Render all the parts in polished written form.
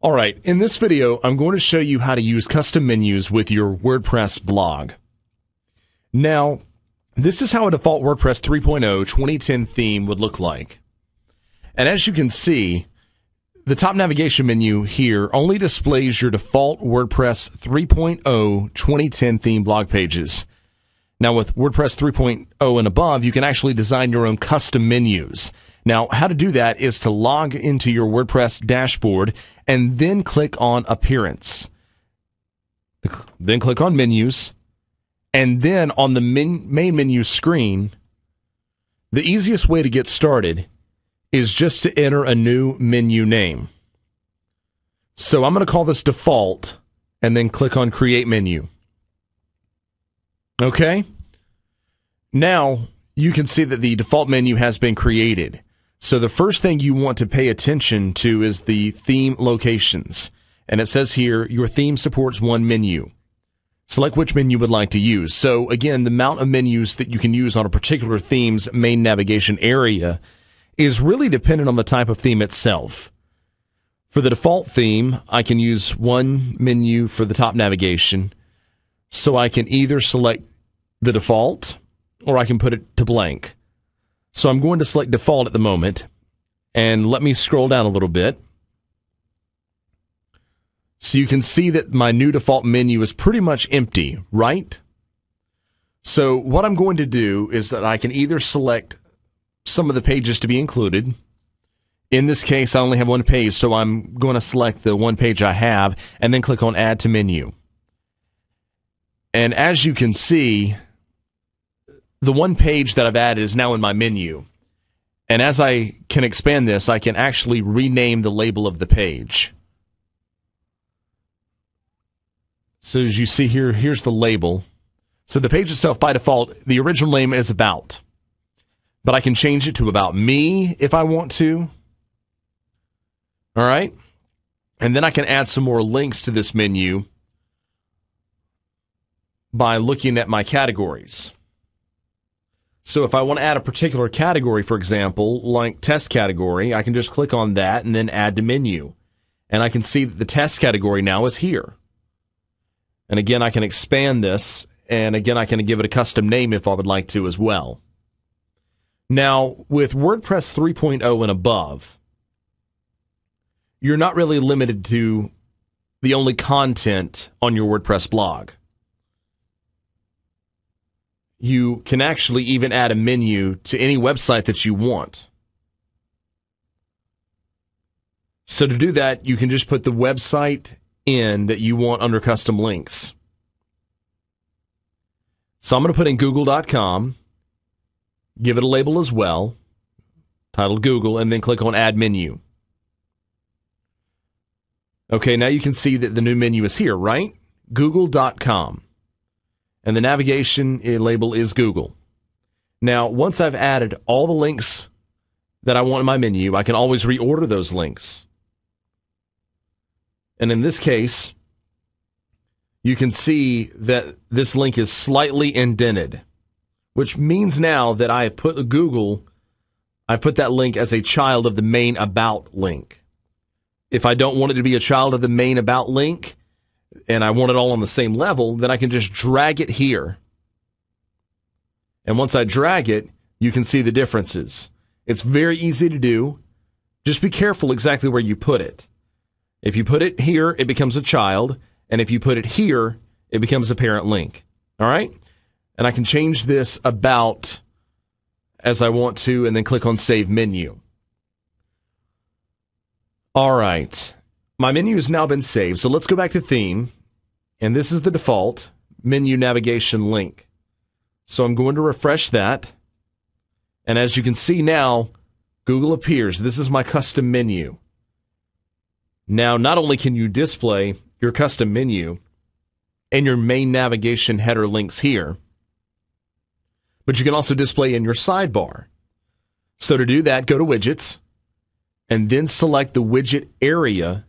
All right, in this video, I'm going to show you how to use custom menus with your WordPress blog. Now, this is how a default WordPress 3.0 2010 theme would look like. And as you can see, the top navigation menu here only displays your default WordPress 3.0 2010 theme blog pages. Now, with WordPress 3.0 and above, you can actually design your own custom menus. Now, how to do that is to log into your WordPress dashboard and then click on Appearance. Then click on Menus. And then on the main menu screen, the easiest way to get started is just to enter a new menu name. So I'm going to call this Default and then click on Create Menu. Okay? Now, you can see that the default menu has been created. So the first thing you want to pay attention to is the theme locations. And it says here, your theme supports one menu. Select which menu you would like to use. So again, the amount of menus that you can use on a particular theme's main navigation area is really dependent on the type of theme itself. For the default theme, I can use one menu for the top navigation. So I can either select the default or I can put it to blank. So I'm going to select default at the moment, and let me scroll down a little bit. So you can see that my new default menu is pretty much empty, right? So what I'm going to do is that I can either select some of the pages to be included. In this case, I only have one page, so I'm going to select the one page I have, and then click on Add to Menu. And as you can see, the one page that I've added is now in my menu. And as I can expand this, I can actually rename the label of the page. So as you see here, here's the label. So the page itself, by default, the original name is About. But I can change it to About Me if I want to. All right? And then I can add some more links to this menu by looking at my categories. So if I want to add a particular category, for example, like test category, I can just click on that and then add to menu. And I can see that the test category now is here. And again, I can expand this, and again, I can give it a custom name if I would like to as well. Now, with WordPress 3.0 and above, you're not really limited to the only content on your WordPress blog. You can actually even add a menu to any website that you want. So to do that, you can just put the website in that you want under custom links. So I'm going to put in google.com, give it a label as well, titled Google, and then click on Add Menu. Okay, now you can see that the new menu is here, right? Google.com. And the navigation label is Google. Now, once I've added all the links that I want in my menu, I can always reorder those links. And in this case, you can see that this link is slightly indented, which means now that I have put I've put that link as a child of the main About link. If I don't want it to be a child of the main About link, and I want it all on the same level, then I can just drag it here. And once I drag it, you can see the differences. It's very easy to do. Just be careful exactly where you put it. If you put it here, it becomes a child. And if you put it here, it becomes a parent link. All right? And I can change this About as I want to, and then click on Save Menu. All right. My menu has now been saved, so let's go back to Theme, and this is the default menu navigation link. So I'm going to refresh that, and as you can see now, Google appears. This is my custom menu. Now, not only can you display your custom menu and your main navigation header links here, but you can also display in your sidebar. So to do that, go to Widgets, and then select the widget area,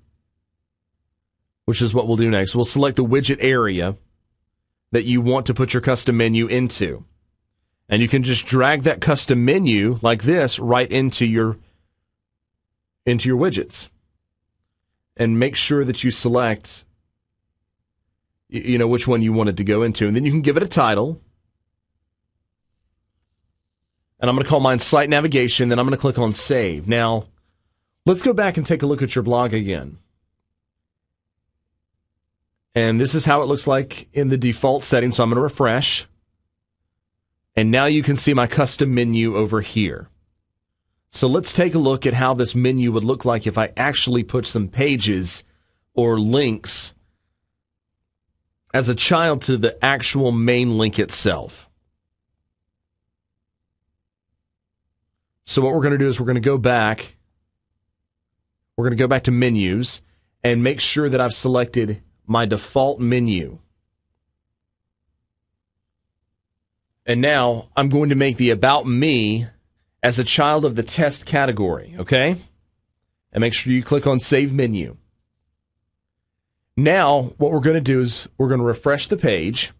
which is what we'll do next. We'll select the widget area that you want to put your custom menu into. And you can just drag that custom menu like this right into your widgets. and make sure that you select which one you want it to go into. And then you can give it a title. And I'm going to call mine Site Navigation. Then I'm going to click on Save. Now, let's go back and take a look at your blog again. And this is how it looks like in the default setting. So I'm going to refresh. And now you can see my custom menu over here. So let's take a look at how this menu would look like if I actually put some pages or links as a child to the actual main link itself. So what we're going to do is we're going to go back. We're going to go back to menus and make sure that I've selected my default menu. And now I'm going to make the About Me as a child of the test category, okay? And make sure you click on Save Menu. Now, what we're going to do is we're going to refresh the page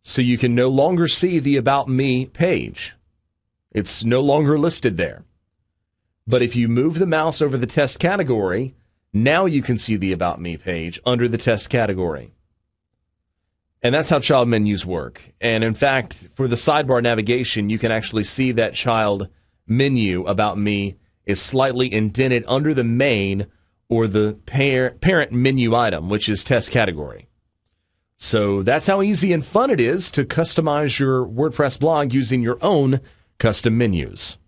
so you can no longer see the About Me page. It's no longer listed there. But if you move the mouse over the test category, now you can see the About Me page under the test category. And that's how child menus work. And in fact, for the sidebar navigation, you can actually see that child menu About Me is slightly indented under the main or the parent menu item, which is test category. So that's how easy and fun it is to customize your WordPress blog using your own custom menus.